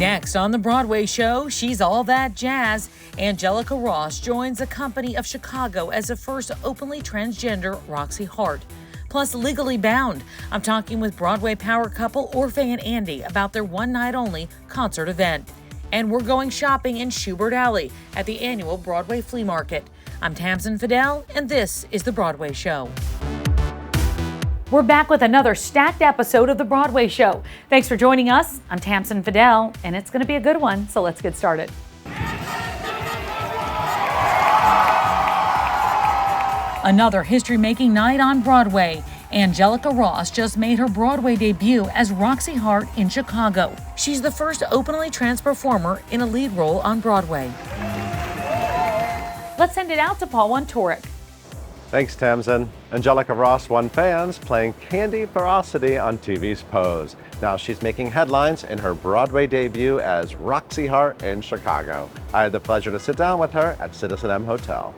Next on the Broadway Show, she's all that jazz. Angelica Ross joins a company of Chicago as the first openly transgender Roxy Hart. Plus, Legally Bound. I'm talking with Broadway power couple Orfeh and Andy about their one-night-only concert event. And we're going shopping in Shubert Alley at the annual Broadway Flea Market. I'm Tamsen Fadal, and this is the Broadway Show. We're back with another stacked episode of the Broadway Show. Thanks for joining us. I'm Tamsen Fadal, and it's going to be a good one, so let's get started. Another history-making night on Broadway. Angelica Ross just made her Broadway debut as Roxy Hart in Chicago. She's the first openly trans performer in a lead role on Broadway. Let's send it out to Paul Wontorek. Thanks, Tamsen. Angelica Ross won fans playing Candy Ferocity on TV's Pose. Now she's making headlines in her Broadway debut as Roxy Hart in Chicago. I had the pleasure to sit down with her at citizenM Hotel.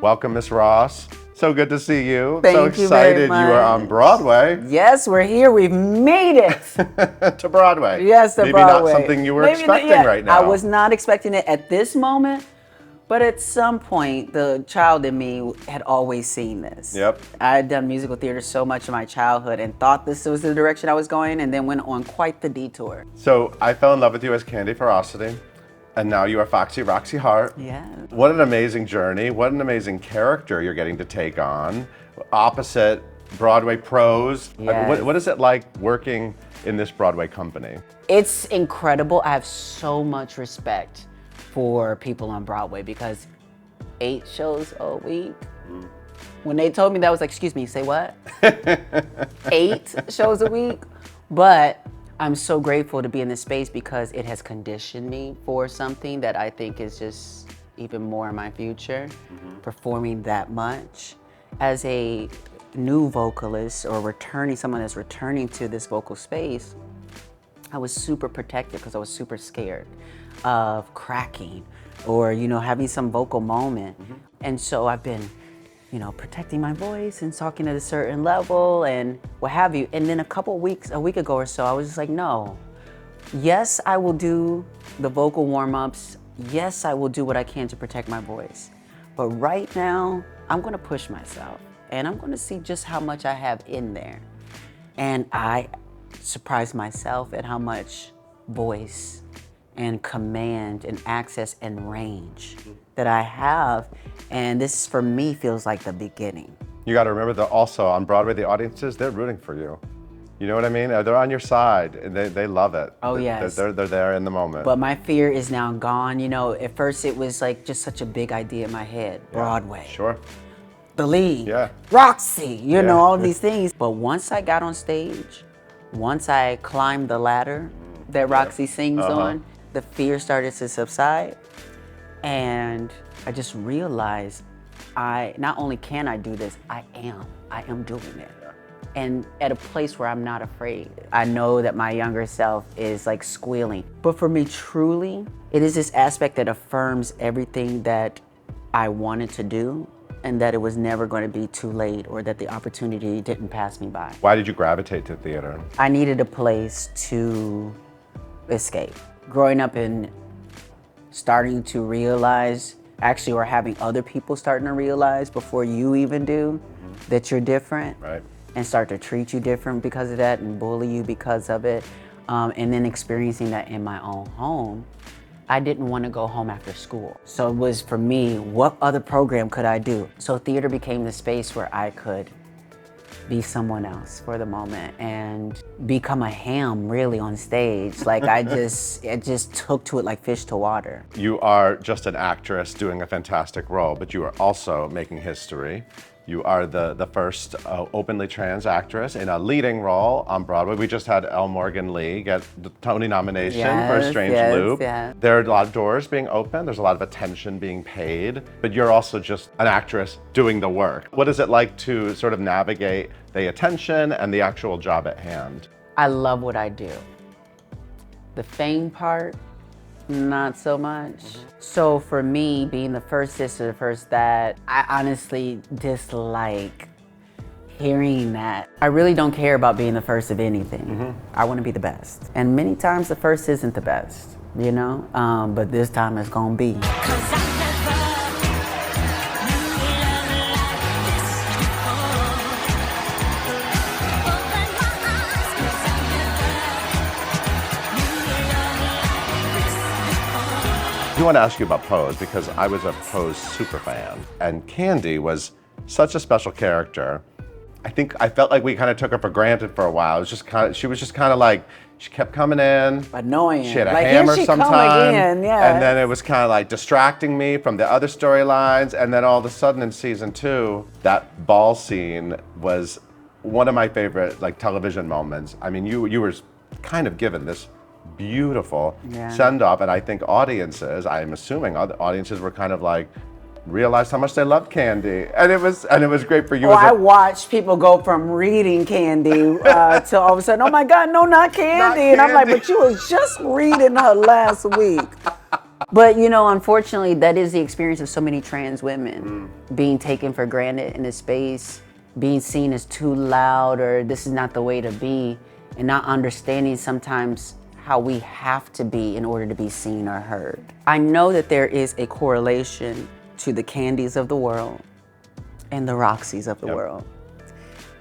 Welcome, Miss Ross. So good to see you. Thank so you excited very much. You are on Broadway. Yes, we're here. We've made it. To Broadway. Yes, to Maybe Broadway. Maybe not something you were expecting right now. I was not expecting it at this moment, but at some point, the child in me had always seen this. Yep. I had done musical theater so much in my childhood and thought this was the direction I was going, and then went on quite the detour. So I fell in love with you as Candy Ferocity. And now you are Foxy Roxy Hart. Yeah. What an amazing journey. What an amazing character you're getting to take on. Opposite Broadway pros. Yes. What is it like working in this Broadway company? It's incredible. I have so much respect for people on Broadway because 8 shows a week. When they told me that, I was like, excuse me, say what? 8 shows a week? But I'm so grateful to be in this space because it has conditioned me for something that I think is just even more in my future, performing that much. As a new vocalist or someone that's returning to this vocal space, I was super protective because I was super scared of cracking or, having some vocal moment. And so I've been protecting my voice and talking at a certain level and what have you. And then a week ago or so, I was just like, no. Yes, I will do the vocal warm-ups. Yes, I will do what I can to protect my voice. But right now, I'm gonna push myself and I'm gonna see just how much I have in there. And I surprised myself at how much voice and command and access and range that I have. And this, for me, feels like the beginning. You got to remember that also on Broadway, the audiences, they're rooting for you. You know what I mean? They're on your side and they love it. Oh, yes. They're there in the moment. But my fear is now gone. At first it was like just such a big idea in my head. Broadway. Sure. The lead. Yeah. Roxy, all these things. But once I got on stage, once I climbed the ladder that Roxy sings on, the fear started to subside. And I just realized not only can I do this, I am doing it. And at a place where I'm not afraid. I know that my younger self is like squealing. But for me, truly, it is this aspect that affirms everything that I wanted to do and that it was never going to be too late or that the opportunity didn't pass me by. Why did you gravitate to theater? I needed a place to escape. Growing up and starting to realize, actually, or having other people starting to realize before you even do, that you're different. Right. And start to treat you different because of that and bully you because of it. And then experiencing that in my own home, I didn't want to go home after school. So it was, for me, what other program could I do? So theater became the space where I could be someone else for the moment and become a ham really on stage. Like it just took to it like fish to water. You are just an actress doing a fantastic role, but you are also making history. You are the first openly trans actress in a leading role on Broadway. We just had Elle Morgan Lee get the Tony nomination for A Strange Loop. Yes. There are a lot of doors being opened. There's a lot of attention being paid, but you're also just an actress doing the work. What is it like to sort of navigate the attention and the actual job at hand? I love what I do. The fame part, not so much. So for me, being the first sister, the first that, I honestly dislike hearing that. I really don't care about being the first of anything. I want to be the best. And many times the first isn't the best, you know? But this time it's gonna be. I do want to ask you about Pose because I was a Pose super fan, and Candy was such a special character. I felt like we kind of took her for granted for a while. It was just she was just kind of like, she kept coming in. Annoying. She had a like, hammer here she sometime. Come again. Yeah. And then it was kind of like distracting me from the other storylines. And then all of a sudden in season 2, that ball scene was one of my favorite like television moments. I mean, you were kind of given this beautiful send-off, and I think audiences, I'm assuming other audiences were kind of like realized how much they loved Candy, and it was great for you. Well, I watched people go from reading Candy to all of a sudden, oh my God, no, not Candy. And I'm like, but you was just reading her last week. But you know, unfortunately, that is the experience of so many trans women being taken for granted in a space, being seen as too loud or this is not the way to be, and not understanding sometimes how we have to be in order to be seen or heard. I know that there is a correlation to the Candies of the world and the Roxys of the world.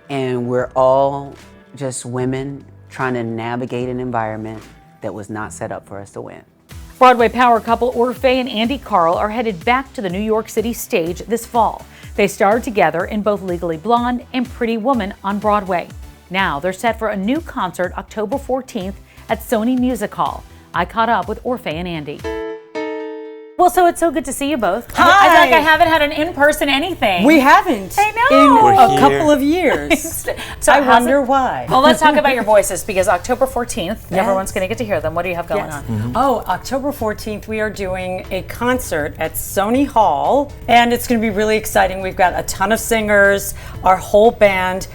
And we're all just women trying to navigate an environment that was not set up for us to win. Broadway power couple Orfeh and Andy Karl are headed back to the New York City stage this fall. They starred together in both Legally Blonde and Pretty Woman on Broadway. Now they're set for a new concert October 14th at Sony Music Hall. I caught up with Orfeh and Andy. Well, so it's so good to see you both. Hi. I feel like I haven't had an in-person anything. We haven't. I know. In a couple of years. So I wonder why. Well, let's talk about your voices because October 14th, everyone's going to get to hear them. What do you have going on? Oh, October 14th, we are doing a concert at Sony Hall, and it's going to be really exciting. We've got a ton of singers, our whole band,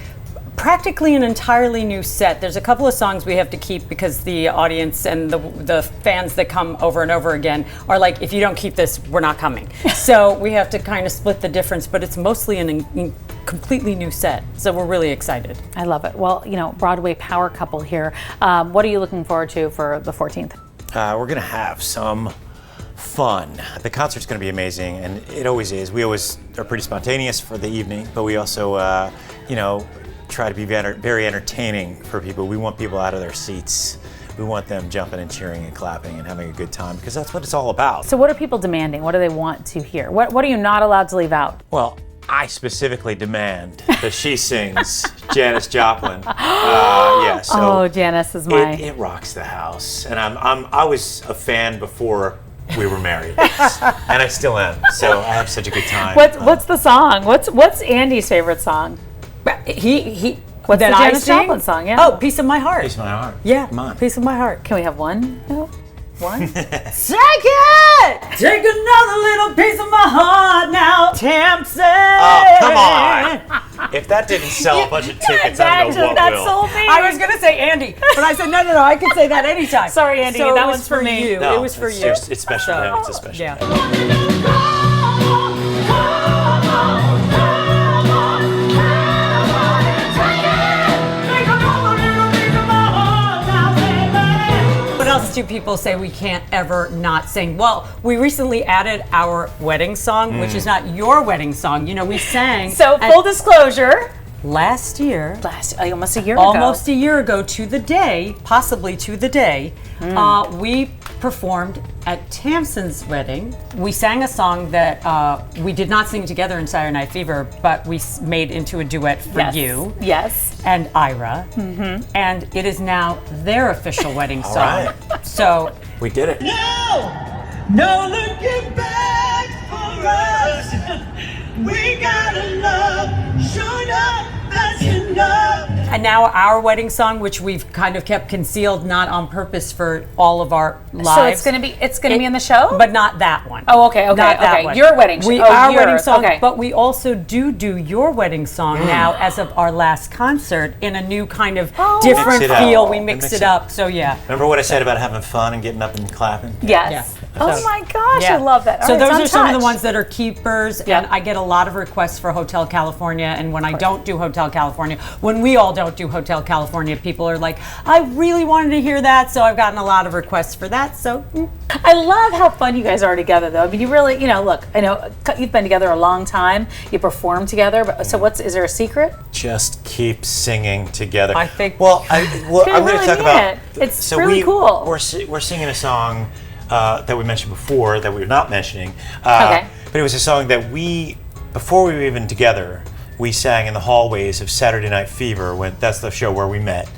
practically an entirely new set. There's a couple of songs we have to keep because the audience and the fans that come over and over again are like, if you don't keep this, we're not coming. So we have to kind of split the difference, but it's mostly a completely new set. So we're really excited. I love it. Well, you know, Broadway power couple here. What are you looking forward to for the 14th? We're going to have some fun. The concert's going to be amazing, and it always is. We always are pretty spontaneous for the evening, but we also, you know, try to be very entertaining for people. We want people out of their seats. We want them jumping and cheering and clapping and having a good time because that's what it's all about. So what are people demanding? What do they want to hear? What are you not allowed to leave out? Well, I specifically demand that she sings Janis Joplin. Yeah, so oh, Janis is my... It rocks the house. And I was a fan before we were married, and I still am. So I have such a good time. What's the song? What's Andy's favorite song? What's the Janis Joplin song? Yeah. Oh, Piece of My Heart. Piece of My Heart. Yeah. Come on. Piece of My Heart. Can we have one? No? One? Take it! Take another little piece of my heart now, Tamsen. Oh, come on. If that didn't sell a bunch of tickets, I don't know what that will. sold me. I was going to say Andy, but I said, no, I can say that anytime. Sorry, Andy, so that was one's for me. You. No, it was for you. It's special. So, it's a special. Yeah. What else do people say we can't ever not sing? Well, we recently added our wedding song, which is not your wedding song. You know, we sang. So full disclosure. Last year. Almost a year ago. Almost a year ago to the day, possibly to the day, we performed at Tamsen's wedding. We sang a song that we did not sing together in Saturday Night Fever, but we made into a duet for you. Yes. And Ira. And it is now their official wedding song. right. So We did it. No looking back for us. We gotta love, sure enough, that's enough. And now our wedding song, which we've kind of kept concealed, not on purpose for all of our lives. So it's gonna be in the show, but not that one. Oh, okay. Not that one. Your wedding song. Our wedding song, okay. but we also do your wedding song now as of our last concert in a new kind of different Mix it up. feel. We mix it up. So yeah. Remember what I said about having fun and getting up and clapping? Yes. Yeah. Oh my gosh, Yeah. I love that. All So right, those it's are some of the Untouched. ones that are keepers, and I get a lot of requests for Hotel California. And when I don't do Hotel California, when we all don't do Hotel California, people are like, I really wanted to hear that, so I've gotten a lot of requests for that. So I love how fun you guys are together, though. I mean, you really, look, I know you've been together a long time. You perform together, but so is there a secret? Just keep singing together. I think- Well, I'm going to really talk mean about. it. It's really cool. We're singing a song that we mentioned before that we were not mentioning. Okay. But it was a song that before we were even together, we sang in the hallways of Saturday Night Fever. That's the show where we met.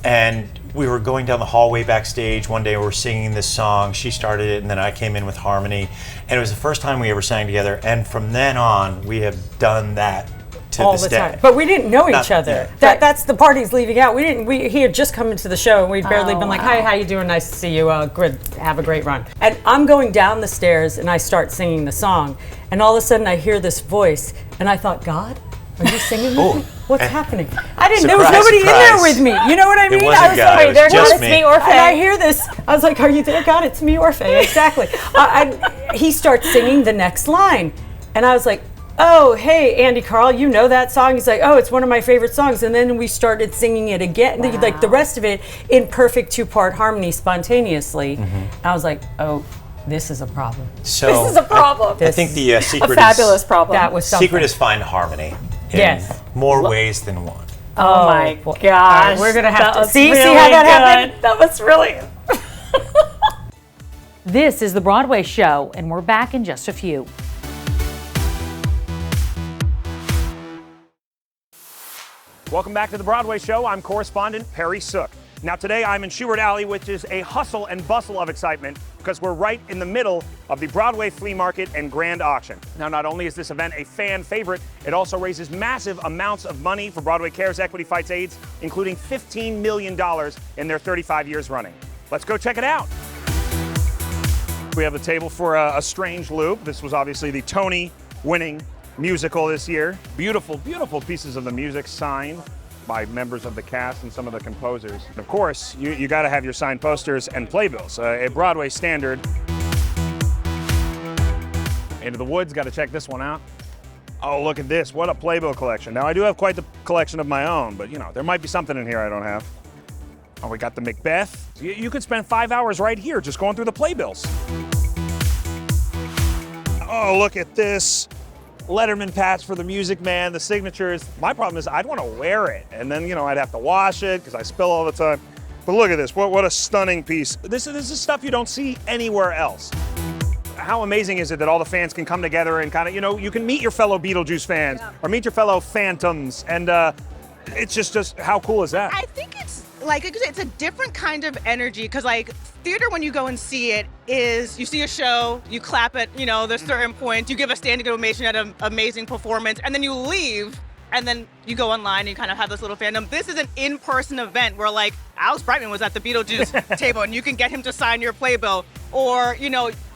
And we were going down the hallway backstage one day. We were singing this song. She started it, and then I came in with harmony. And it was the first time we ever sang together. And from then on, we have done that to all this the day. time. But we didn't know each other. yeah. That's the part he's leaving out. He had just come into the show, and we'd barely been like, hi, how you doing? Nice to see you. Good. Have a great run. And I'm going down the stairs, and I start singing the song. And all of a sudden, I hear this voice, and I thought, God, are you singing with me? What's happening? I didn't. There was Surprise, nobody in there surprise. with me. You know what I mean? wasn't I was God, like, it was there just it's me. me, Orfeh. And I hear this. I was like, are you there, God? It's me, Orfeh. Exactly. He starts singing the next line, and I was like, oh, hey, Andy Karl, you know that song? He's like, oh, it's one of my favorite songs. And then we started singing it again, like the rest of it in perfect two-part harmony spontaneously. I was like, oh, this is a problem. So This is a problem. I think the a secret fabulous problem. That was something. secret is find harmony in Yes. more ways than one. Oh my boy. gosh. All right, we're gonna have That to was see really how that good. happened. That was really. This is the Broadway Show, and we're back in just a few. Welcome back to the Broadway Show. I'm correspondent Perry Sook. Now today I'm in Shubert Alley, which is a hustle and bustle of excitement because we're right in the middle of the Broadway Flea Market and Grand Auction. Now not only is this event a fan favorite, it also raises massive amounts of money for Broadway Cares Equity Fights AIDS, including $15 million in their 35 years running. Let's go check it out. We have the table for a Strange Loop. This was obviously the Tony-winning musical this year. Beautiful, beautiful pieces of the music signed by members of the cast and some of the composers. And of course, you got to have your signed posters and playbills, a Broadway standard. Into the Woods, got to check this one out. Oh, look at this, what a playbill collection. Now I do have quite the collection of my own, but there might be something in here I don't have. Oh, we got the Macbeth. You could spend 5 hours right here just going through the playbills. Oh, look at this. Letterman patch for the Music Man, the signatures. My problem is I'd want to wear it, and then I'd have to wash it because I spill all the time. But look at this, what a stunning piece. This is stuff you don't see anywhere else. How amazing is it that all the fans can come together and kind of, you can meet your fellow Beetlejuice fans or meet your fellow Phantoms, and it's just how cool is that? I think it's it's a different kind of energy because theater, when you go and see it, is you see a show, you clap at there's certain points, you give a standing ovation at an amazing performance, and then you leave, and then you go online and you kind of have this little fandom. This is an in-person event where Alex Brightman was at the Beetlejuice table, and you can get him to sign your playbill, or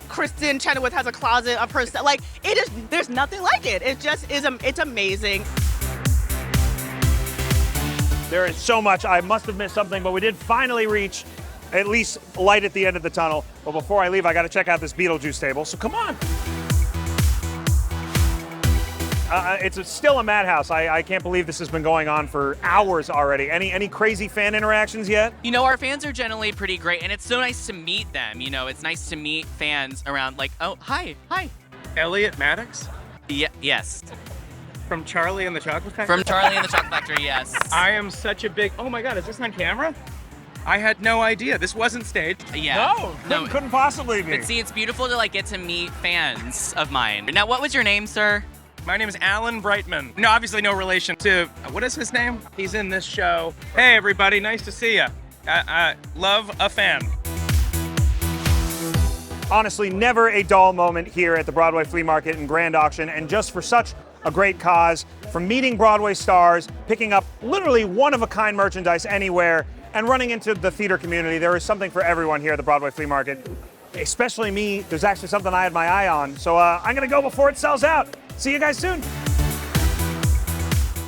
Kristen Chenoweth has a closet of her. There's nothing like it. It just is. It's amazing. There is so much. I must have missed something, but we did finally reach at least light at the end of the tunnel. But before I leave, I got to check out this Beetlejuice table. So come on. It's still a madhouse. I can't believe this has been going on for hours already. Any crazy fan interactions yet? Our fans are generally pretty great, and it's so nice to meet them. It's nice to meet fans around oh, hi. Elliot Maddox? Yes. From Charlie and the Chocolate Factory? From Charlie and the Chocolate Factory, yes. I am such a big, oh my God, is this on camera? I had no idea. This wasn't staged. Yeah. No, couldn't possibly be. But see, it's beautiful to get to meet fans of mine. Now, what was your name, sir? My name is Alan Brightman. No, obviously no relation to, what is his name? He's in this show. Hey everybody, nice to see you. Love a fan. Honestly, never a dull moment here at the Broadway Flea Market and Grand Auction, and just for such a great cause. From meeting Broadway stars, picking up literally one-of-a-kind merchandise anywhere, and running into the theater community, there is something for everyone here at the Broadway Flea Market. Especially me, there's actually something I had my eye on. So I'm gonna go before it sells out. See you guys soon.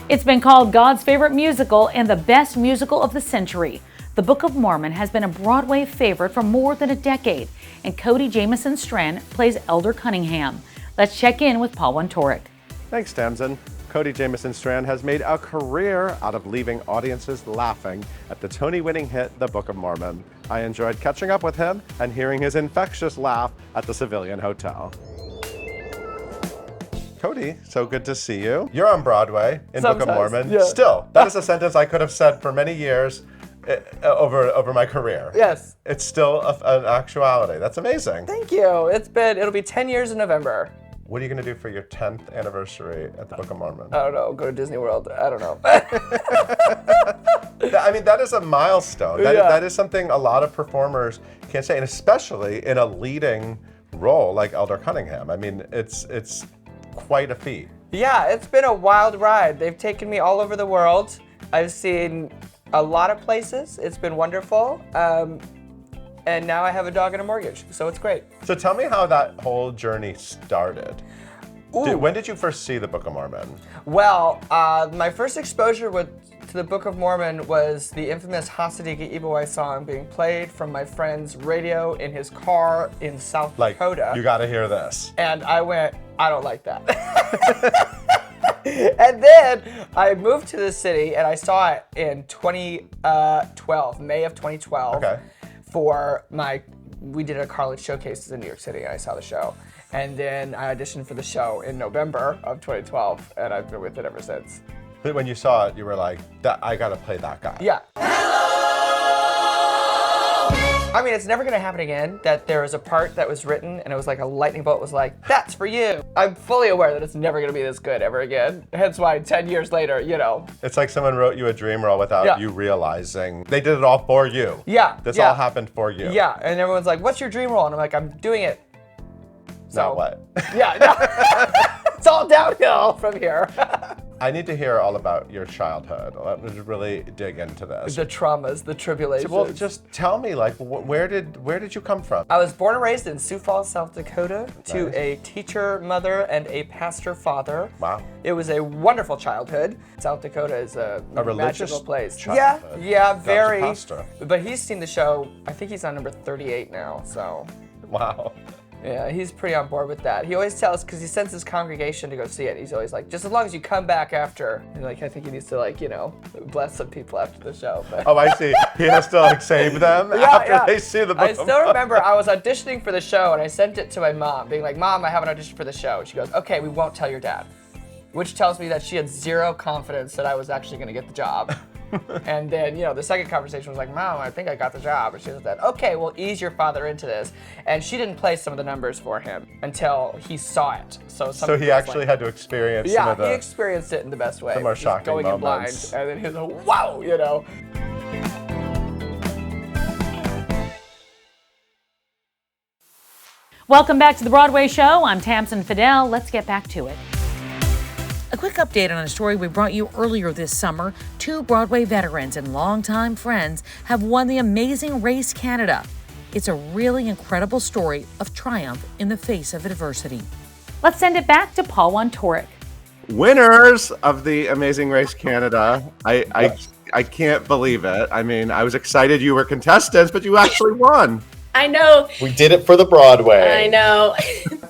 It's been called God's favorite musical and the best musical of the century. The Book of Mormon has been a Broadway favorite for more than a decade, and Cody Jamison Strand plays Elder Cunningham. Let's check in with Paul Wontorek. Thanks, Tamsen. Cody Jamison Strand has made a career out of leaving audiences laughing at the Tony-winning hit, The Book of Mormon. I enjoyed catching up with him and hearing his infectious laugh at the Civilian Hotel. Cody, so good to see you. You're on Broadway in Book of Mormon. Yeah. Still, that is a sentence I could have said for many years over my career. Yes. It's still an actuality. That's amazing. Thank you. It'll be 10 years in November. What are you going to do for your 10th anniversary at the Book of Mormon? I don't know. Go to Disney World. I don't know. I mean, that is a milestone. That is something a lot of performers can't say, and especially in a leading role like Elder Cunningham. I mean, it's quite a feat. Yeah, it's been a wild ride. They've taken me all over the world. I've seen a lot of places. It's been wonderful. And now I have a dog and a mortgage, so it's great. So tell me how that whole journey started. When did you first see the Book of Mormon? Well, my first exposure to the Book of Mormon was the infamous Hasidika Ibawai song being played from my friend's radio in his car in South Dakota. You gotta hear this. And I went, I don't like that. And then I moved to the city and I saw it in 2012, May of 2012. Okay. We did a college showcases in New York City and I saw the show. And then I auditioned for the show in November of 2012 and I've been with it ever since. But when you saw it, you were like, I gotta play that guy. Yeah. I mean, it's never gonna happen again that there was a part that was written and it was like a lightning bolt was like, that's for you. I'm fully aware that it's never gonna be this good ever again. Hence why 10 years later, It's like someone wrote you a dream role without you realizing. They did it all for you. Yeah. This all happened for you. Yeah, and everyone's like, what's your dream role? And I'm like, I'm doing it. So what? Yeah, no. It's all downhill from here. I need to hear all about your childhood. Let me really dig into this. The traumas, the tribulations. Well, just tell me, like, where did you come from? I was born and raised in Sioux Falls, South Dakota, to a teacher mother and a pastor father. Wow. It was a wonderful childhood. South Dakota is a magical place. Childhood. Yeah, very. Pastor. But he's seen the show. I think he's on number 38 now. So. Wow. Yeah, he's pretty on board with that. He always tells, because he sends his congregation to go see it. He's always like, just as long as you come back after. And like, I think he needs to bless some people after the show. But. Oh, I see. He has to save them after they see the Book I of still Mormon. remember I was auditioning for the show and I sent it to my mom, being like, Mom, I have an audition for the show. And she goes, okay, we won't tell your dad. Which tells me that she had zero confidence that I was actually going to get the job. And then, the second conversation was like, Mom, I think I got the job. And she said, okay, well, ease your father into this. And she didn't play some of the numbers for him until he saw it. So he actually had to experience some of the... he experienced it in the best way. The more shocking going moments. in blind. And then he was like, wow, Welcome back to the Broadway Show. I'm Tamsen Fadal. Let's get back to it. A quick update on a story we brought you earlier this summer. 2 Broadway veterans and longtime friends have won the Amazing Race Canada. It's a really incredible story of triumph in the face of adversity. Let's send it back to Paul Wontorek. Winners of the Amazing Race Canada. I can't believe it. I mean, I was excited you were contestants, but you actually won. I know. We did it for the Broadway. I know.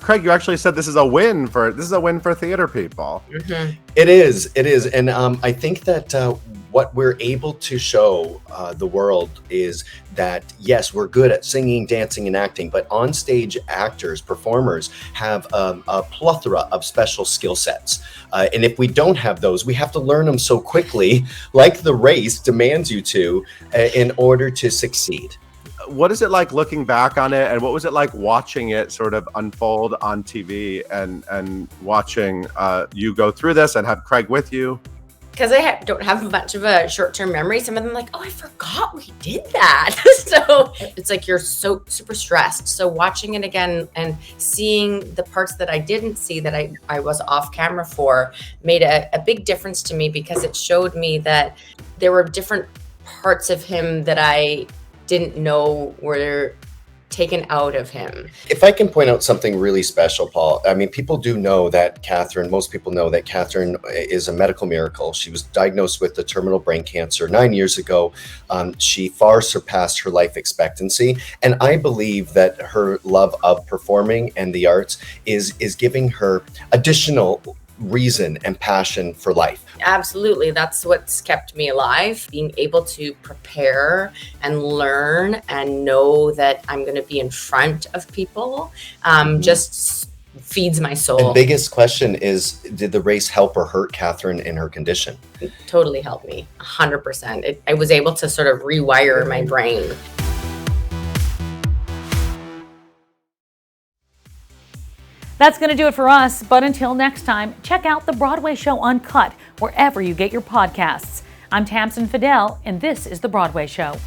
Craig, you actually said this is a win for theater people. Mm-hmm. It is, and I think that what we're able to show the world is that yes, we're good at singing, dancing, and acting, but on-stage actors, performers have a plethora of special skill sets, and if we don't have those, we have to learn them so quickly, like the race demands you to, in order to succeed. What is it like looking back on it, and what was it like watching it sort of unfold on TV and watching you go through this and have Craig with you? because I don't have much of a short-term memory, some of them like, oh, I forgot we did that. So it's like you're so super stressed. So watching it again and seeing the parts that I didn't see that I was off camera for made a big difference to me, because it showed me that there were different parts of him that I didn't know were taken out of him. If I can point out something really special, Paul, I mean, people do know that most people know that Catherine is a medical miracle. She was diagnosed with the terminal brain cancer 9 years ago. She far surpassed her life expectancy. And I believe that her love of performing and the arts is giving her additional reason and passion for life. Absolutely. That's what's kept me alive. Being able to prepare and learn and know that I'm going to be in front of people just feeds my soul. The biggest question is, did the race help or hurt Catherine in her condition? It totally helped me, 100%. I was able to sort of rewire my brain. That's going to do it for us, but until next time, check out the Broadway Show Uncut wherever you get your podcasts. I'm Tamsen Fadal, and this is the Broadway Show.